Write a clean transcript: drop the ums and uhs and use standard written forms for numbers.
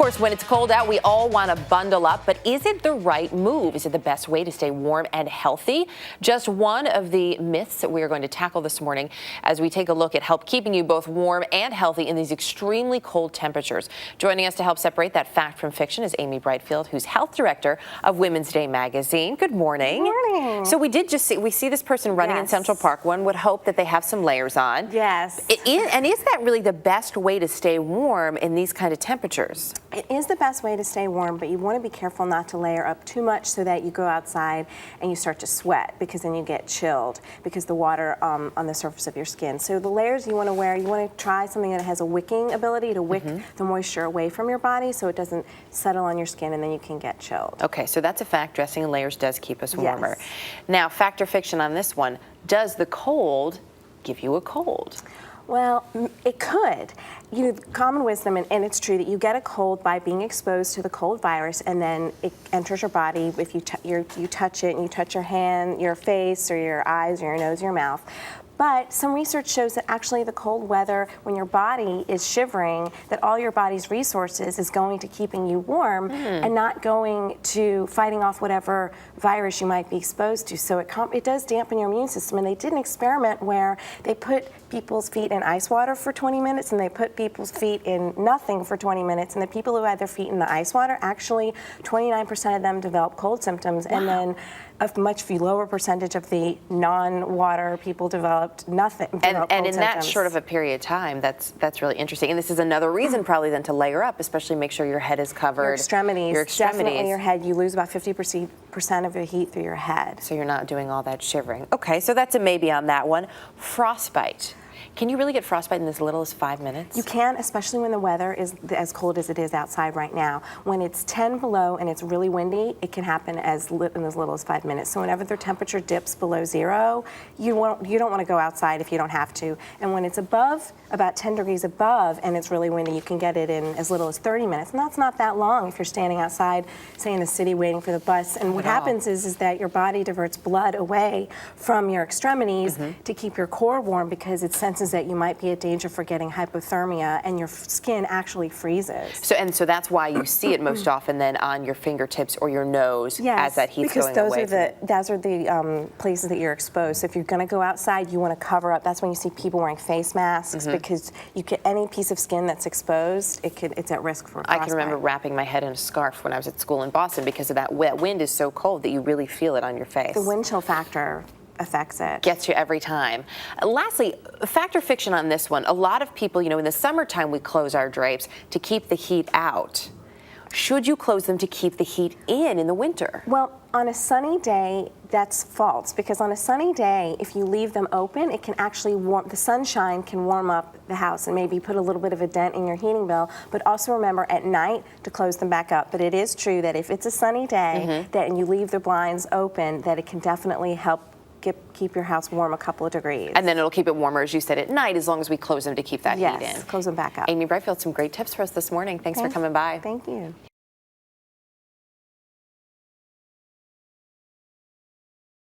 course, when it's cold out, we all want to bundle up, but is it the right move? Is it the best way to stay warm and healthy? Just one of the myths that we are going to tackle this morning as we take a look at help keeping you both warm and healthy in these extremely cold temperatures. Joining us to help separate that fact from fiction is Amy Brightfield, who's health director of Women's Day magazine. Good morning. Good morning. So we see this person running in Central Park. One would hope that they have some layers on. Yes. And is that really the best way to stay warm in these kind of temperatures? It is the best way to stay warm, but you want to be careful not to layer up too much so that you go outside and you start to sweat, because then you get chilled because the water on the surface of your skin. So the layers you want to wear, you want to try something that has a wicking ability to wick the moisture away from your body so it doesn't settle on your skin and then you can get chilled. Okay, so that's a fact. Dressing in layers does keep us warmer. Yes. Now, fact or fiction on this one, does the cold give you a cold? Well, it could. You know, common wisdom, and it's true, that you get a cold by being exposed to the cold virus, and then it enters your body if you touch it and you touch your hand, your face, or your eyes, or your nose, or your mouth. But some research shows that actually the cold weather, when your body is shivering, that all your body's resources is going to keeping you warm and not going to fighting off whatever virus you might be exposed to. So it does dampen your immune system. And they did an experiment where they put people's feet in ice water for 20 minutes and they put people's feet in nothing for 20 minutes. And the people who had their feet in the ice water, actually 29% of them developed cold symptoms. Wow. And then a much lower percentage of the non-water people developed nothing. And in that short of a period of time, that's really interesting. And this is another reason probably then to layer up, especially make sure your head is covered. Your extremities. Definitely your head. You lose about 50% of your heat through your head. So you're not doing all that shivering. Okay, so that's a maybe on that one. Frostbite. Can you really get frostbite in as little as 5 minutes? You can, especially when the weather is as cold as it is outside right now. When it's 10 below and it's really windy, it can happen in as little as 5 minutes. So whenever the temperature dips below zero, you don't want to go outside if you don't have to. And when it's above, about 10 degrees above, and it's really windy, you can get it in as little as 30 minutes. And that's not that long if you're standing outside, say in the city, waiting for the bus. And what happens is that your body diverts blood away from your extremities to keep your core warm, because it senses that you might be at danger for getting hypothermia, and your skin actually freezes. So that's why you see it most often then on your fingertips or your nose as that heat's going away. Because those are the places that you're exposed. So if you're going to go outside, you want to cover up. That's when you see people wearing face masks, because any piece of skin that's exposed, it's at risk for frostbite. I can remember wrapping my head in a scarf when I was at school in Boston, because of that wet wind is so cold that you really feel it on your face. The wind chill factor affects it. Gets you every time. Lastly, fact or fiction on this one. A lot of people, in the summertime we close our drapes to keep the heat out. Should you close them to keep the heat in the winter? Well, on a sunny day, that's false, because on a sunny day, if you leave them open, it can actually the sunshine can warm up the house and maybe put a little bit of a dent in your heating bill. But also remember at night to close them back up. But it is true that if it's a sunny day and you leave the blinds open, that it can definitely help keep your house warm a couple of degrees. And then it'll keep it warmer, as you said, at night, as long as we close them to keep that heat in. Yes, close them back up. Amy Brightfield, some great tips for us this morning. Thanks for coming by. Thank you.